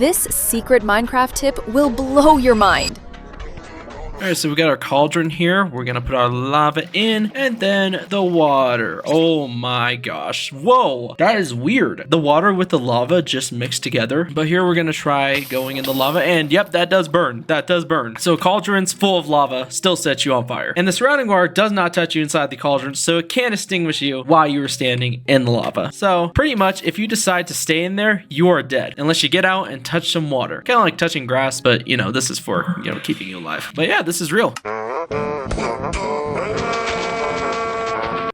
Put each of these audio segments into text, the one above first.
This secret Minecraft tip will blow your mind. Alright, so we got our cauldron here. We're gonna put our lava in and then the water. Oh my gosh. Whoa, that is weird. The water with the lava just mixed together. But here we're gonna try going in the lava and yep, that does burn. That does burn. So cauldrons full of lava still sets you on fire. And the surrounding water does not touch you inside the cauldron, so it can't extinguish you while you are standing in the lava. So pretty much if you decide to stay in there, you are dead. Unless you get out and touch some water. Kind of like touching grass, but you know, this is for, you know, keeping you alive. But yeah, this is real.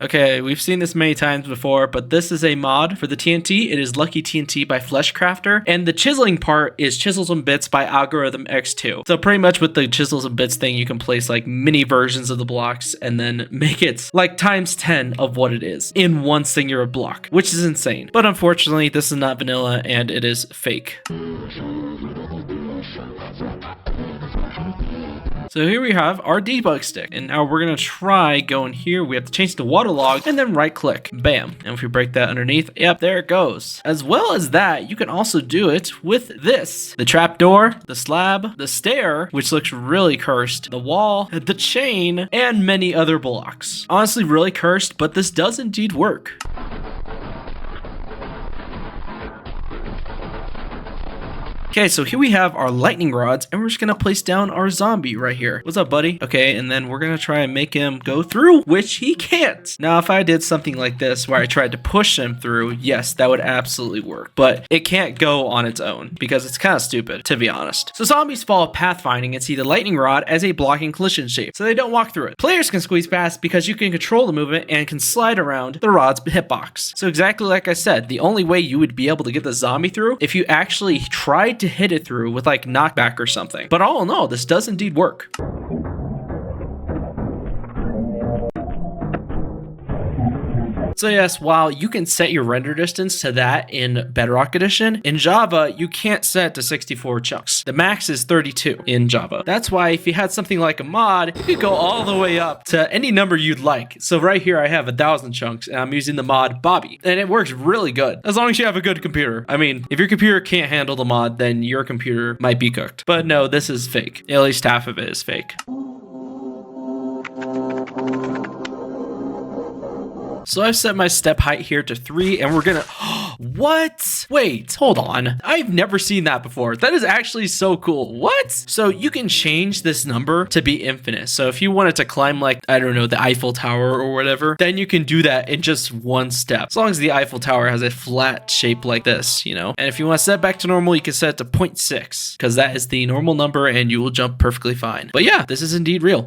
Okay, we've seen this many times before, but this is a mod for the TNT. It is Lucky TNT by Fleshcrafter, and the chiseling part is Chisels and Bits by Algorithm X2. So pretty much with the Chisels and Bits thing, you can place like mini versions of the blocks and then make it like times 10 of what it is in one singular block, which is insane. But unfortunately, this is not vanilla and it is fake. So here we have our debug stick, and now we're gonna try going here. We have to change the water log and then right click, bam. And if we break that underneath, yep, there it goes. As well as that, you can also do it with this. The trapdoor, the slab, the stair, which looks really cursed, the wall, the chain, and many other blocks. Honestly, really cursed, but this does indeed work. Okay, so here we have our lightning rods, and we're just gonna place down our zombie right here. What's up, buddy? Okay, and then we're gonna try and make him go through, which he can't. Now, if I did something like this, where I tried to push him through, yes, that would absolutely work. But it can't go on its own, because it's kind of stupid, to be honest. So zombies follow pathfinding and see the lightning rod as a blocking collision shape, so they don't walk through it. Players can squeeze past because you can control the movement and can slide around the rod's hitbox. So exactly like I said, the only way you would be able to get the zombie through, if you actually tried to hit it through with like knockback or something. But all in all, this does indeed work. So yes, while you can set your render distance to that in Bedrock Edition, in Java, you can't set to 64 chunks. The max is 32 in Java. That's why if you had something like a mod, you could go all the way up to any number you'd like. So right here, I have 1,000 chunks, and I'm using the mod Bobby, and it works really good, as long as you have a good computer. I mean, if your computer can't handle the mod, then your computer might be cooked. But no, this is fake. At least half of it is fake. So I've set my step height here to 3, and we're gonna, what? Wait, hold on. I've never seen that before. That is actually so cool. What? So you can change this number to be infinite. So if you wanted to climb like, I don't know, the Eiffel Tower or whatever, then you can do that in just one step. As long as the Eiffel Tower has a flat shape like this, you know? And if you want to set back to normal, you can set it to 0.6, because that is the normal number and you will jump perfectly fine. But yeah, this is indeed real.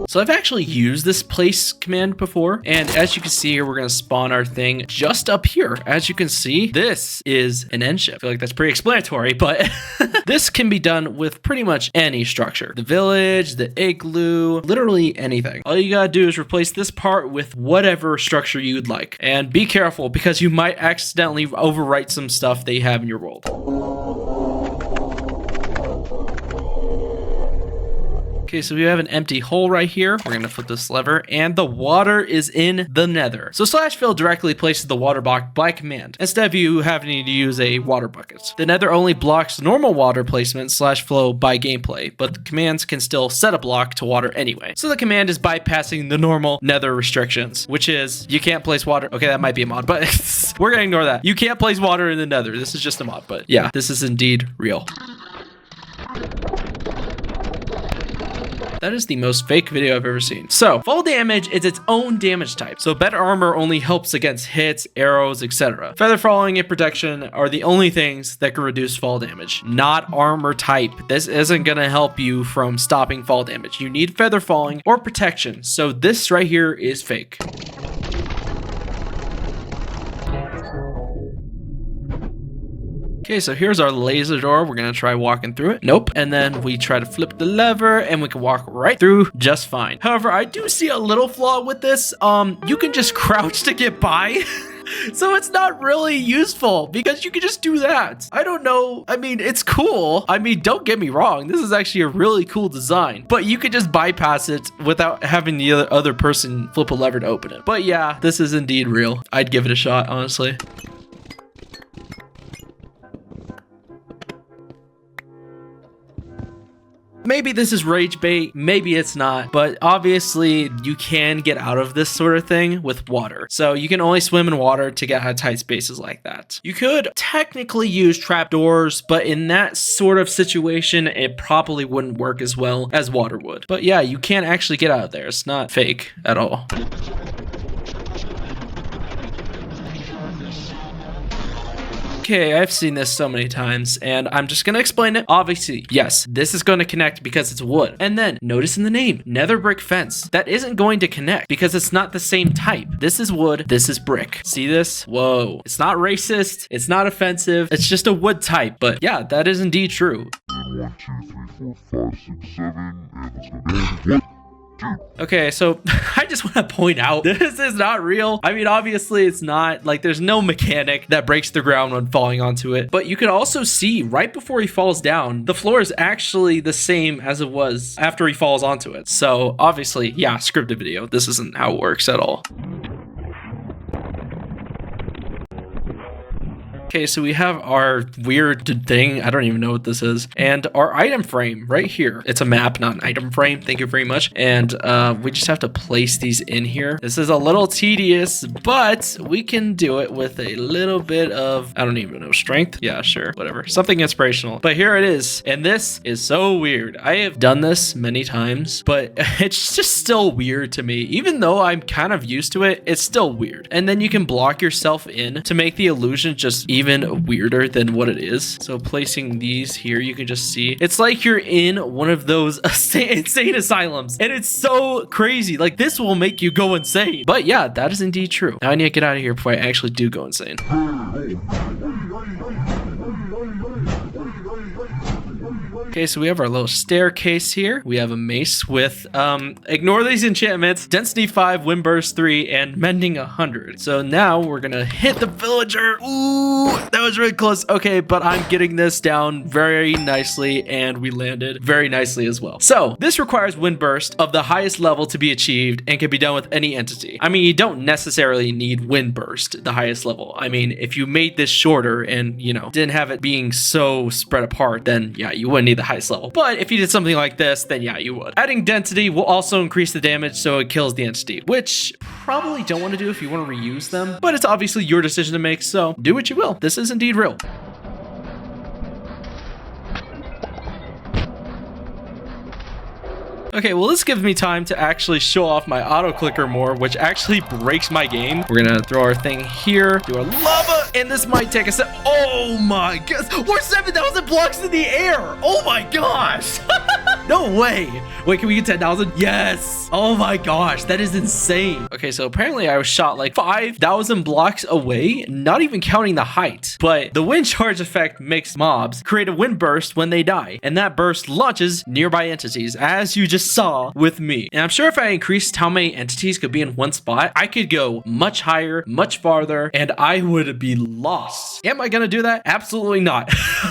So I've actually used this place command before, and as you can see here, we're gonna spawn our thing just up here. As you can see, this is an end ship. I feel like that's pretty explanatory, but this can be done with pretty much any structure. The village, the igloo, literally anything. All you gotta do is replace this part with whatever structure you'd like. And be careful, because you might accidentally overwrite some stuff that you have in your world. Okay, so we have an empty hole right here. We're gonna flip this lever, and the water is in the Nether. So /fill directly places the water block by command, instead of you having to use a water bucket. The Nether only blocks normal water placement /flow by gameplay, but the commands can still set a block to water anyway. So the command is bypassing the normal Nether restrictions, which is you can't place water. Okay, that might be a mod, but we're gonna ignore that. You can't place water in the Nether. This is just a mod, but yeah, this is indeed real. That is the most fake video I've ever seen. So, fall damage is its own damage type. So, better armor only helps against hits, arrows, etc. Feather falling and protection are the only things that can reduce fall damage, not armor type. This isn't gonna help you from stopping fall damage. You need feather falling or protection. So, this right here is fake. Okay, so here's our laser door. We're gonna try walking through it. Nope. And then we try to flip the lever and we can walk right through just fine. However, I do see a little flaw with this. You can just crouch to get by. So it's not really useful because you can just do that. I don't know. I mean, it's cool. I mean, don't get me wrong. This is actually a really cool design, but you could just bypass it without having the other person flip a lever to open it. But yeah, this is indeed real. I'd give it a shot, honestly. Maybe this is rage bait, maybe it's not, but obviously you can get out of this sort of thing with water. So you can only swim in water to get out of tight spaces like that. You could technically use trapdoors, but in that sort of situation, it probably wouldn't work as well as water would. But yeah, you can actually get out of there. It's not fake at all. Okay, I've seen this so many times, and I'm just gonna explain it. Obviously, yes, this is gonna connect because it's wood. And then, notice in the name, nether brick fence. That isn't going to connect because it's not the same type. This is wood, this is brick. See this? Whoa. It's not racist, it's not offensive, it's just a wood type. But yeah, that is indeed true. 1, 2, 3, 4, 5, 6, 7, and it's gonna be 1. Okay, so I just want to point out this is not real. I mean, obviously it's not. Like, there's no mechanic that breaks the ground when falling onto it. But you can also see right before he falls down, the floor is actually the same as it was after he falls onto it. So obviously, yeah, scripted video. This isn't how it works at all. Okay, so we have our weird thing. I don't even know what this is. And our item frame right here. It's a map, not an item frame. Thank you very much. And we just have to place these in here. This is a little tedious, but we can do it with a little bit of, I don't even know, strength? Yeah, sure, whatever. Something inspirational. But here it is. And this is so weird. I have done this many times, but it's just still weird to me. Even though I'm kind of used to it, it's still weird. And then you can block yourself in to make the illusion just even weirder than what it is. So placing these here, you can just see it's like you're in one of those insane asylums, and it's so crazy. Like, this will make you go insane. But yeah, that is indeed true. Now I need to get out of here before I actually do go insane. Okay, so we have our little staircase here. We have a mace with, ignore these enchantments, density 5, wind burst 3, and mending 100. So now we're gonna hit the villager. Ooh, that was really close. Okay, but I'm getting this down very nicely, and we landed very nicely as well. So this requires wind burst of the highest level to be achieved and can be done with any entity. I mean, you don't necessarily need wind burst, the highest level. I mean, if you made this shorter and, you know, didn't have it being so spread apart, then yeah, you wouldn't need the highest level. But if you did something like this, then yeah, you would. Adding density will also increase the damage so it kills the entity, which probably don't want to do if you want to reuse them, but it's obviously your decision to make, so do what you will. This is indeed real. Okay, well, this gives me time to actually show off my auto clicker more, which actually breaks my game. We're gonna throw our thing here, do our lava, and this might take a sec. Oh my gosh, we're 7,000 blocks in the air. Oh my gosh. No way. Wait, can we get 10,000? Yes. Oh my gosh, that is insane. Okay, so apparently I was shot like 5,000 blocks away, not even counting the height. But the wind charge effect makes mobs create a wind burst when they die, and that burst launches nearby entities, as you just saw with me. And I'm sure if I increased how many entities could be in one spot, I could go much higher, much farther, and I would be lost. Am I gonna do that? Absolutely not.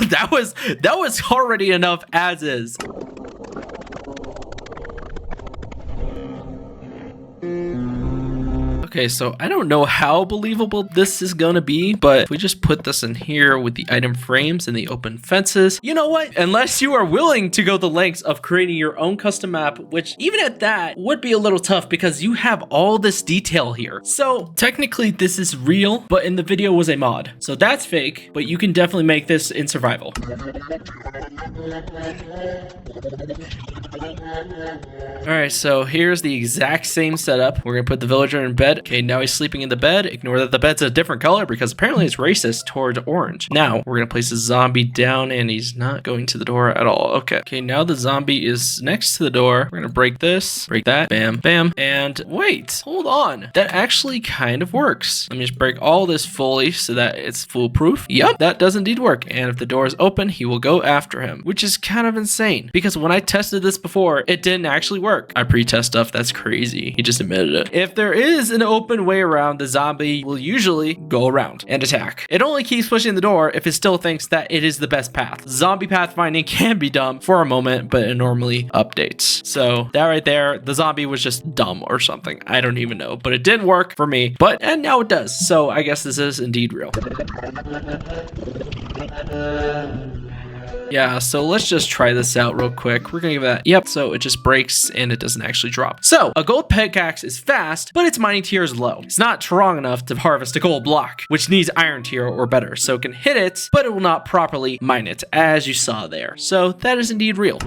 that was already enough as is. Okay, so I don't know how believable this is gonna be, but if we just put this in here with the item frames and the open fences, you know what? Unless you are willing to go the lengths of creating your own custom map, which even at that would be a little tough because you have all this detail here. So technically this is real, but in the video was a mod. So that's fake, but you can definitely make this in survival. All right, so here's the exact same setup. We're gonna put the villager in bed. Okay, now he's sleeping in the bed. Ignore that the bed's a different color because apparently it's racist toward orange. Now we're gonna place the zombie down and he's not going to the door at all. Okay. Okay, now the zombie is next to the door. We're gonna break this, break that, bam, bam, and wait, hold on. That actually kind of works. Let me just break all this fully so that it's foolproof. Yep, that does indeed work. And if the door is open, he will go after him, which is kind of insane because when I tested this before, it didn't actually work. I pre-test stuff. That's crazy. He just admitted it. If there is an open way around, the zombie will usually go around and attack. It only keeps pushing the door if it still thinks that it is the best path. Zombie pathfinding can be dumb for a moment, but it normally updates. So that right there, the zombie was just dumb or something. I don't even know, but it didn't work for me, and now it does. So I guess this is indeed real. Yeah, so let's just try this out real quick. We're gonna give that, yep, so it just breaks and it doesn't actually drop. So a gold pickaxe is fast, but its mining tier is low. It's not strong enough to harvest a gold block, which needs iron tier or better. So it can hit it, but it will not properly mine it, as you saw there. So that is indeed real.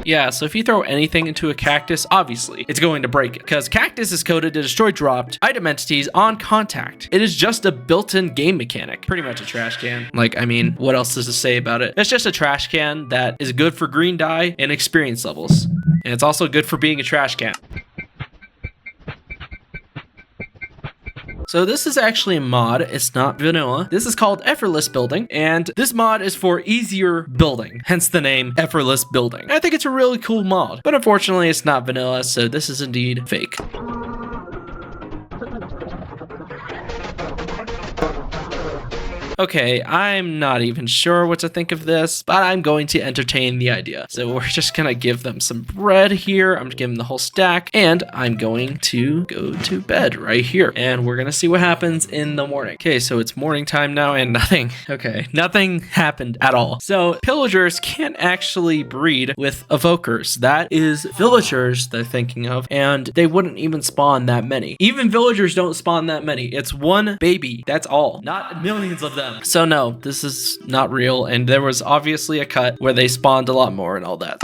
Yeah, so if you throw anything into a cactus, obviously it's going to break it, because cactus is coded to destroy dropped item entities on contact. It is just a built-in game mechanic. Pretty much a trash can. Like, I mean, what else is to say about it? It's just a trash can that is good for green dye and experience levels. And it's also good for being a trash can. So this is actually a mod, it's not vanilla. This is called Effortless Building, and this mod is for easier building, hence the name Effortless Building. I think it's a really cool mod, but unfortunately it's not vanilla, so this is indeed fake. Okay, I'm not even sure what to think of this, but I'm going to entertain the idea. So we're just gonna give them some bread here. I'm giving them the whole stack, and I'm going to go to bed right here. And we're gonna see what happens in the morning. Okay, so it's morning time now, and nothing. Okay, nothing happened at all. So pillagers can't actually breed with evokers. That is villagers they're thinking of, and they wouldn't even spawn that many. Even villagers don't spawn that many. It's one baby, that's all. Not millions of them. So no, this is not real, and there was obviously a cut where they spawned a lot more and all that.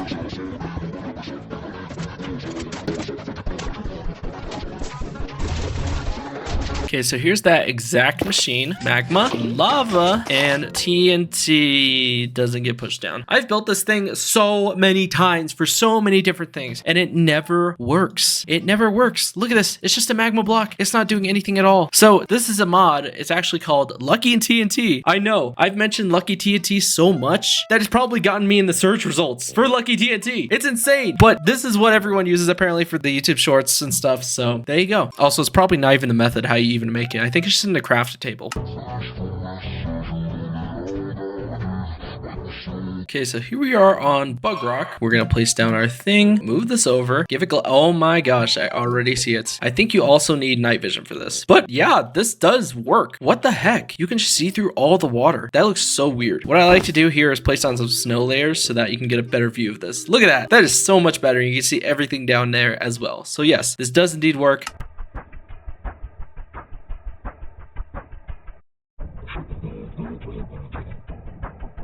Okay, so here's that exact machine. Magma, lava, and TNT doesn't get pushed down. I've built this thing so many times for so many different things, and it never works. It never works. Look at this. It's just a magma block. It's not doing anything at all. So this is a mod. It's actually called Lucky and TNT. I know. I've mentioned Lucky TNT so much that it's probably gotten me in the search results for Lucky TNT. It's insane. But this is what everyone uses apparently for the YouTube shorts and stuff. So there you go. Also, it's probably not even the method how you even make it. I think it's just in the craft table. Okay, so here we are on Bedrock. We're gonna place down our thing, move this over, give it oh my gosh, I already see it. I think you also need night vision for this. But yeah, this does work. What the heck? You can see through all the water. That looks so weird. What I like to do here is place down some snow layers so that you can get a better view of this. Look at that. That is so much better. You can see everything down there as well. So yes, this does indeed work.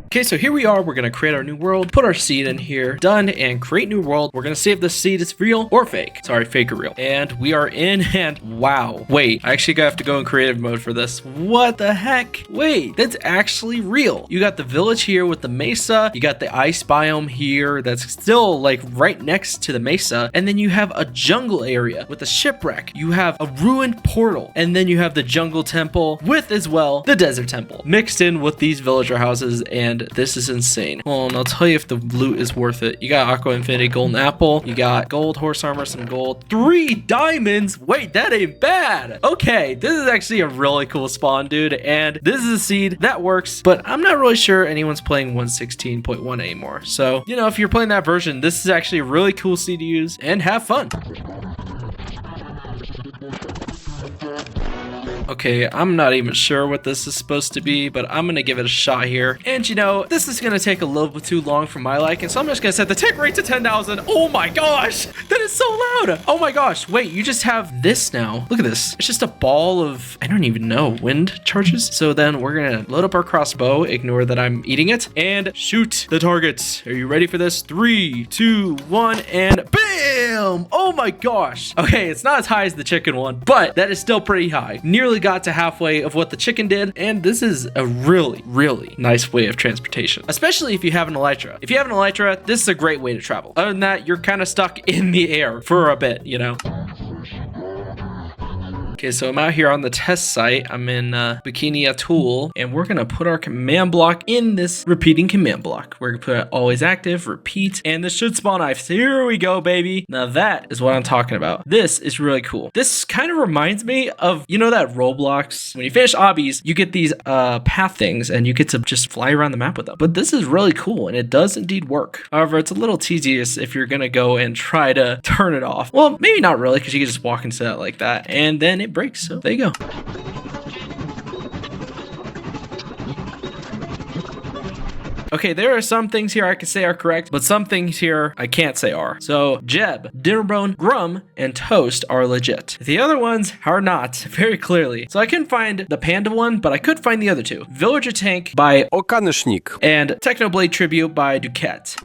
Okay, so here we are. We're going to create our new world, put our seed in here, done, and create new world. We're going to see if this seed is real or fake. Sorry, fake or real. And we are in, and wow. Wait, I actually have to go in creative mode for this. What the heck? Wait, that's actually real. You got the village here with the mesa. You got the ice biome here that's still like right next to the mesa. And then you have a jungle area with a shipwreck. You have a ruined portal. And then you have the jungle temple with as well the desert temple mixed in with these villager houses, and this is insane. Well, and I'll tell you if the loot is worth it. You got Aqua Infinity Golden Apple. You got gold horse armor, some gold. 3 diamonds. Wait, that ain't bad. Okay, this is actually a really cool spawn, dude. And this is a seed that works, but I'm not really sure anyone's playing 1.16.1 anymore. So, you know, if you're playing that version, this is actually a really cool seed to use and have fun. Okay, I'm not even sure what this is supposed to be, but I'm gonna give it a shot here. And you know, this is gonna take a little bit too long for my liking, so I'm just gonna set the tick rate to 10,000. Oh my gosh, that is so loud. Oh my gosh, wait, you just have this now. Look at this. It's just a ball of, I don't even know, wind charges. So then we're gonna load up our crossbow, ignore that I'm eating it, and shoot the target. Are you ready for this? 3, 2, 1, and bam! Oh my gosh. Okay, it's not as high as the chicken one, but that is still pretty high. Nearly got to halfway of what the chicken did, and this is a really, really nice way of transportation, especially if you have an elytra. If you have an elytra, this is a great way to travel. Other than that, you're kind of stuck in the air for a bit, you know? Okay, so I'm out here on the test site. I'm in piñata, and we're gonna put our command block in this repeating command block. We're gonna put it always active, repeat, and this should spawn knives. Here we go, baby. Now that is what I'm talking about. This is really cool. This kind of reminds me of, you know, that Roblox, when you finish obbies, you get these path things, and you get to just fly around the map with them. But this is really cool, and it does indeed work. However, it's a little tedious if you're gonna go and try to turn it off. Well, maybe not really, because you can just walk into that like that, and then it breaks. So there you go. Okay, there are some things here I can say are correct, but some things here I can't say are. So Jeb, Dinnerbone, Grum, and Toast are legit. The other ones are not, very clearly. So I couldn't find the Panda one, but I could find the other two. Villager Tank by Okanishnik and Technoblade Tribute by Duquette.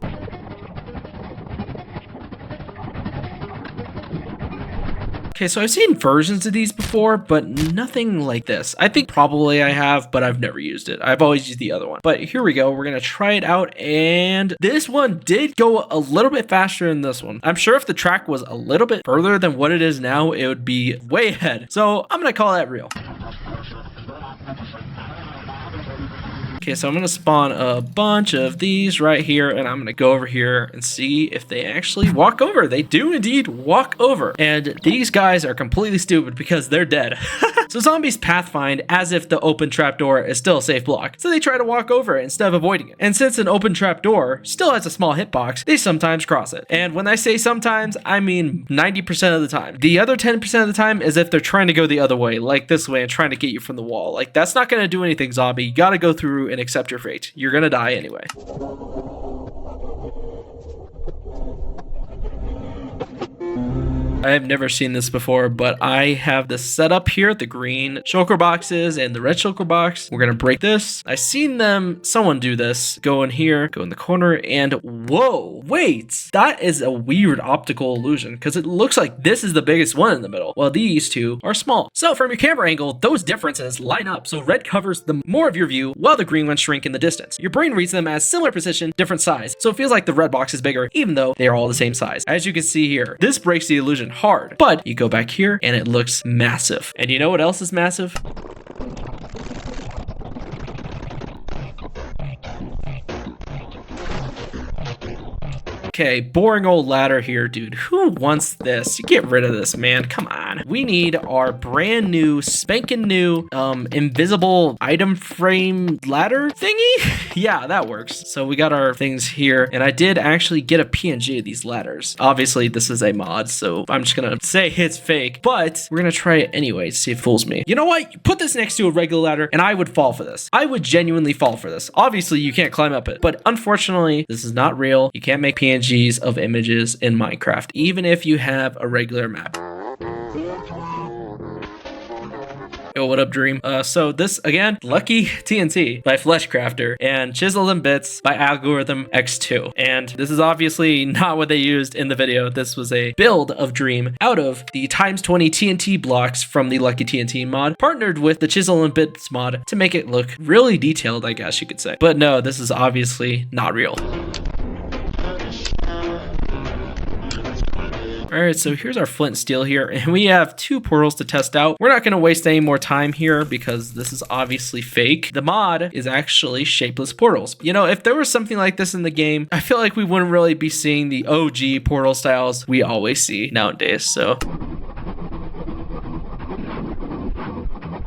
Okay, so I've seen versions of these before, but nothing like this. I think probably I have, but I've never used it. I've always used the other one. But here we go. We're going to try it out. And this one did go a little bit faster than this one. I'm sure if the track was a little bit further than what it is now, it would be way ahead. So I'm going to call that real. Okay, so I'm going to spawn a bunch of these right here, and I'm going to go over here and see if they actually walk over. They do indeed walk over. And these guys are completely stupid because they're dead. So zombies pathfind as if the open trapdoor is still a safe block. So they try to walk over it instead of avoiding it. And since an open trapdoor still has a small hitbox, they sometimes cross it. And when I say sometimes, I mean 90% of the time. The other 10% of the time is if they're trying to go the other way, like this way, and trying to get you from the wall. Like, that's not going to do anything, zombie. You got to go through and accept your fate. You're going to die anyway. I have never seen this before, but I have this set up here, the green shulker boxes and the red shulker box. We're gonna break this. I've seen someone do this. Go in here, go in the corner, and whoa, wait, that is a weird optical illusion because it looks like this is the biggest one in the middle, while these two are small. So from your camera angle, those differences line up. So red covers the more of your view, while the green ones shrink in the distance. Your brain reads them as similar position, different size. So it feels like the red box is bigger, even though they are all the same size. As you can see here, this breaks the illusion hard, but you go back here and it looks massive. And you know what else is massive? Okay, boring old ladder here, dude. Who wants this? You get rid of this, man. Come on. We need our brand new, spanking new, invisible item frame ladder thingy. Yeah, that works. So we got our things here, and I did actually get a PNG of these ladders. Obviously, this is a mod, so I'm just gonna say it's fake, but we're gonna try it anyway to see if it fools me. You know what? You put this next to a regular ladder, and I would fall for this. I would genuinely fall for this. Obviously, you can't climb up it, but unfortunately, this is not real. You can't make PNGs of images in Minecraft, even if you have a regular map. Yo, what up, Dream? So this, again, Lucky TNT by Fleshcrafter and Chisel and Bits by Algorithm X2. And this is obviously not what they used in the video. This was a build of Dream out of the times 20 TNT blocks from the Lucky TNT mod, partnered with the Chisel and Bits mod to make it look really detailed, I guess you could say. But no, this is obviously not real. Alright, so here's our flint and steel here, and we have 2 portals to test out. We're not going to waste any more time here because this is obviously fake. The mod is actually shapeless portals. You know, if there was something like this in the game, I feel like we wouldn't really be seeing the OG portal styles we always see nowadays, so...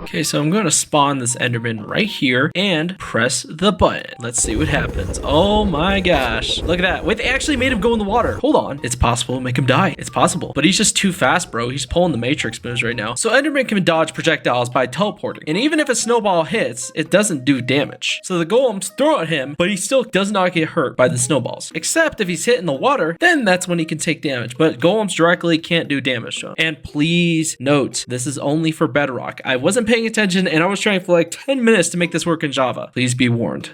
Okay, so I'm going to spawn this Enderman right here and press the button. Let's see what happens. Oh my gosh. Look at that. Wait, they actually made him go in the water. Hold on. It's possible to make him die. It's possible. But he's just too fast, bro. He's pulling the Matrix moves right now. So Enderman can dodge projectiles by teleporting. And even if a snowball hits, it doesn't do damage. So the golems throw at him, but he still does not get hurt by the snowballs. Except if he's hit in the water, then that's when he can take damage. But golems directly can't do damage to him. And please note, this is only for Bedrock. I wasn't paying attention and I was trying for like 10 minutes to make this work in Java. Please be warned.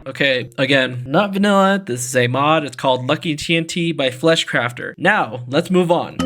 Okay, again, not vanilla. This is a mod. It's called Lucky TNT by Fleshcrafter. Now, let's move on.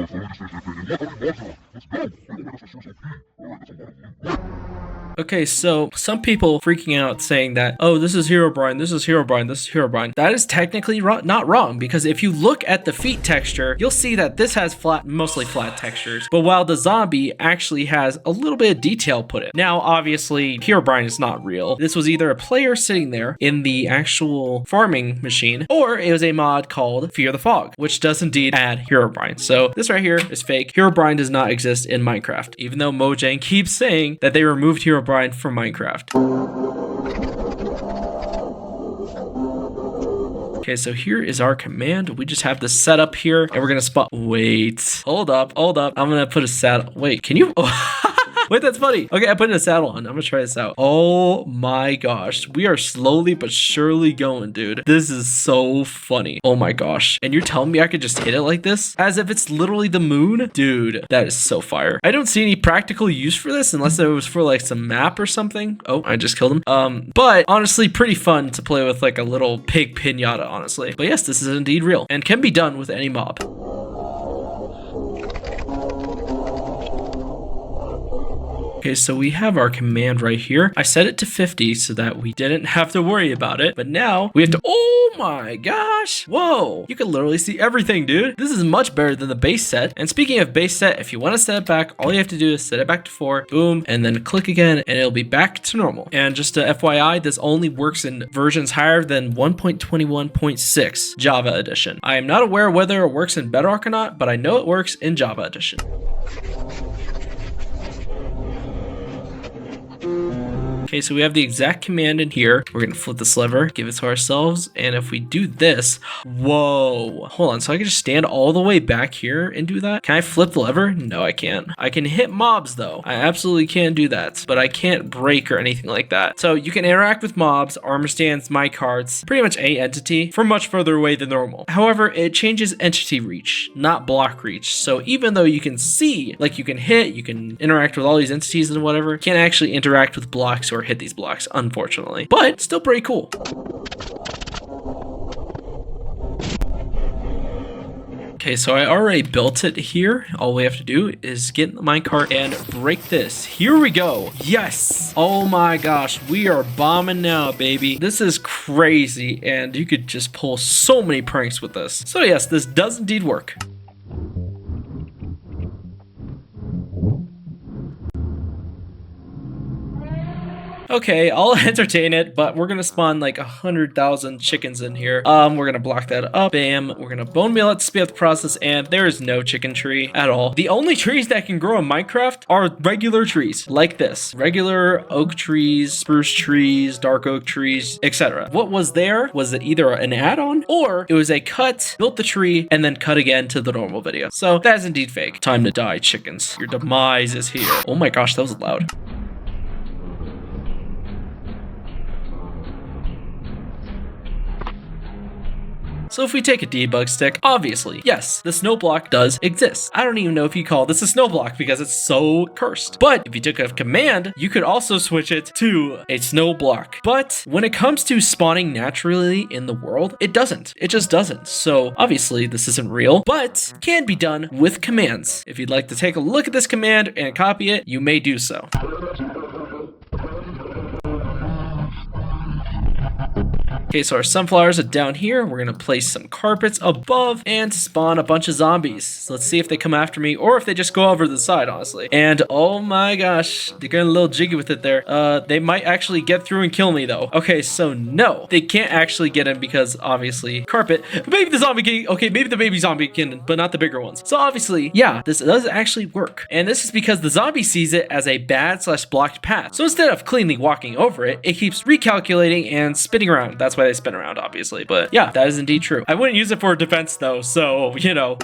Okay, so some people freaking out saying that, oh, this is Herobrine, this is Herobrine, this is Herobrine. That is technically not wrong, because if you look at the feet texture, you'll see that this has mostly flat textures, but while the zombie actually has a little bit of detail put in. Now, obviously, Herobrine is not real. This was either a player sitting there in the actual farming machine, or it was a mod called Fear the Fog, which does indeed add Herobrine. So this right here is fake. Herobrine does not exist in Minecraft, even though Mojang keeps saying that they removed Herobrine from Minecraft. Okay, so here is our command. We just have this set up here, and we're gonna spot. Wait, hold up. I'm gonna put a wait, can you? Wait, that's funny. Okay, I put a saddle on. I'm gonna try this out. Oh my gosh. We are slowly but surely going, dude. This is so funny. Oh my gosh. And you're telling me I could just hit it like this? As if it's literally the moon? Dude, that is so fire. I don't see any practical use for this unless it was for like some map or something. Oh, I just killed him. But honestly, pretty fun to play with like a little pig piñata, honestly. But yes, this is indeed real and can be done with any mob. Okay, so we have our command right here. I set it to 50 so that we didn't have to worry about it. But now we have to, oh my gosh. Whoa, you can literally see everything, dude. This is much better than the base set. And speaking of base set, if you want to set it back, all you have to do is set it back to 4, boom, and then click again and it'll be back to normal. And just a FYI, this only works in versions higher than 1.21.6 Java edition. I am not aware whether it works in Bedrock or not, but I know it works in Java edition. Okay, so we have the exact command in here. We're gonna flip this lever, give it to ourselves, and if we do this, whoa, hold on, so I can just stand all the way back here and do that? Can I flip the lever? No, I can't. I can hit mobs though. I absolutely can do that, but I can't break or anything like that. So you can interact with mobs, armor stands, minecarts, pretty much any entity from much further away than normal. However, it changes entity reach, not block reach. So even though you can see, like you can hit, you can interact with all these entities and whatever, you can't actually interact with blocks or hit these blocks, unfortunately, but still pretty cool. Okay, so I already built it here. All we have to do is get in the minecart and break this. Here we go. Yes. Oh my gosh, we are bombing now, baby. This is crazy, and you could just pull so many pranks with this. So yes, this does indeed work. Okay, I'll entertain it, but we're gonna spawn like 100,000 chickens in here. We're gonna block that up. Bam. We're gonna bone meal it to speed up the process, and there is no chicken tree at all. The only trees that can grow in Minecraft are regular trees, like this. Regular oak trees, spruce trees, dark oak trees, etc. What was there was it either an add-on or it was a cut, built the tree, and then cut again to the normal video. So that is indeed fake. Time to die, chickens. Your demise is here. Oh my gosh, that was loud. So if we take a debug stick, obviously, yes, the snow block does exist. I don't even know if you call this a snow block because it's so cursed. But if you took a command, you could also switch it to a snow block. But when it comes to spawning naturally in the world, it doesn't. It just doesn't. So obviously this isn't real, but can be done with commands. If you'd like to take a look at this command and copy it, you may do so. Okay, so our sunflowers are down here. We're gonna place some carpets above and spawn a bunch of zombies. So let's see if they come after me or if they just go over to the side, honestly. And oh my gosh, they're getting a little jiggy with it there. They might actually get through and kill me though. Okay, so no, they can't actually get in because obviously carpet. Maybe the zombie can, okay, maybe the baby zombie can, but not the bigger ones. So obviously, yeah, this does actually work. And this is because the zombie sees it as a bad/blocked path. So instead of cleanly walking over it, it keeps recalculating and spinning around. That's why they spin around, obviously. But yeah, that is indeed true. I wouldn't use it for defense though, so you know.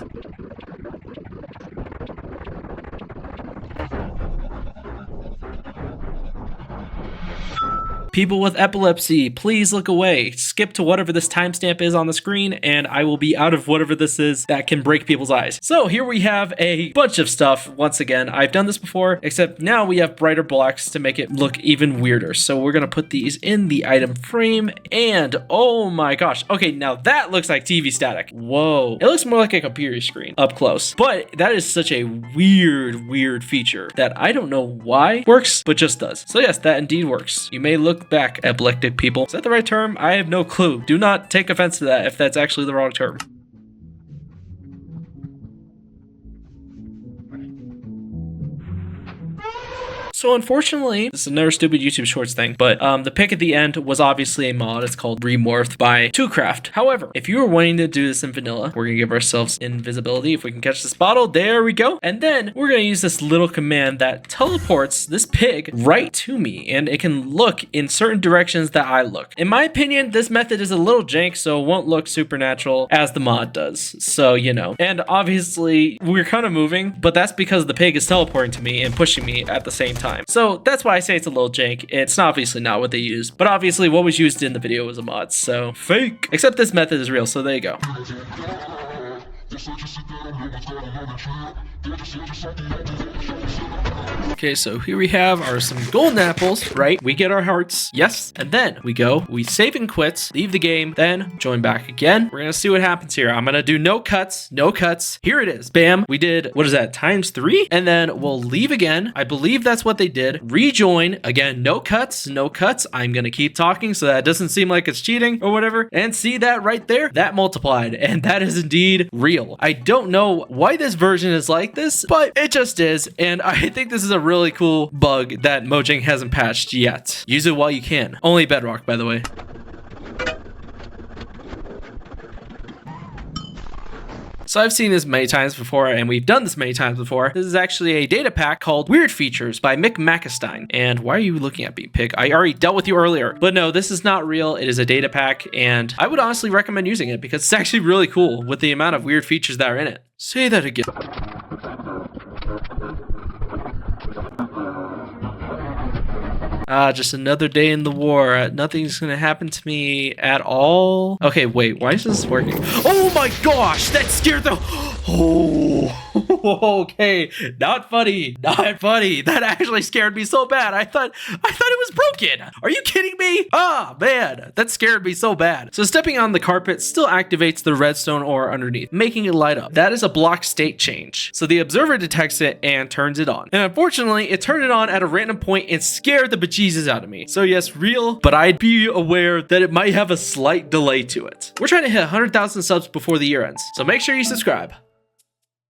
People with epilepsy, please look away. Skip to whatever this timestamp is on the screen, and I will be out of whatever this is that can break people's eyes. So here we have a bunch of stuff. Once again, I've done this before, except now we have brighter blocks to make it look even weirder. So we're gonna put these in the item frame, and oh my gosh. Okay, now that looks like TV static. Whoa. It looks more like a computer screen up close, but that is such a weird feature that I don't know why works, but just does. So yes, that indeed works. You may look back, epileptic people. Is that the right term? I have no clue. Do not take offense to that if that's actually the wrong term. So unfortunately, this is another stupid YouTube Shorts thing, but the pick at the end was obviously a mod. It's called Remorphed by 2Craft. However, if you were wanting to do this in vanilla, we're gonna give ourselves invisibility if we can catch this bottle. There we go. And then we're gonna use this little command that teleports this pig right to me, and it can look in certain directions that I look. In my opinion, this method is a little jank, so it won't look supernatural as the mod does. So, you know. And obviously, we're kind of moving, but that's because the pig is teleporting to me and pushing me at the same time. So that's why I say it's a little jank. It's obviously not what they used, but obviously what was used in the video was a mod, so fake. Except this method is real, so there you go. Okay, so here we have some golden apples, right? We get our hearts, yes, and then we save and quit, leave the game, then join back again. We're gonna see what happens here. I'm gonna do no cuts. Here it is, bam. We did, what is that, ×3? And then we'll leave again. I believe that's what they did. Rejoin, again, no cuts. I'm gonna keep talking so that it doesn't seem like it's cheating or whatever. And see that right there? That multiplied, and that is indeed real. I don't know why this version is like this, but it just is, and I think this is a really cool bug that Mojang hasn't patched yet. Use it while you can. Only Bedrock, by the way. So I've seen this many times before, and we've done this many times before. This is actually a data pack called Weird Features by Mick Mackenstein. And why are you looking at me, pig? I already dealt with you earlier. But no, this is not real. It is a data pack, and I would honestly recommend using it because it's actually really cool with the amount of weird features that are in it. Say that again. Just another day in the war. Nothing's gonna happen to me at all. Okay, wait, why is this working? Oh my gosh, that scared the... Oh, okay, not funny. That actually scared me so bad. I thought it was broken. Are you kidding me? Ah, man, that scared me so bad. So stepping on the carpet still activates the redstone ore underneath, making it light up. That is a block state change. So the observer detects it and turns it on. And unfortunately, it turned it on at a random point and scared the bejesus out of me. So yes, real, but I'd be aware that it might have a slight delay to it. We're trying to hit 100,000 subs before the year ends, so make sure you subscribe.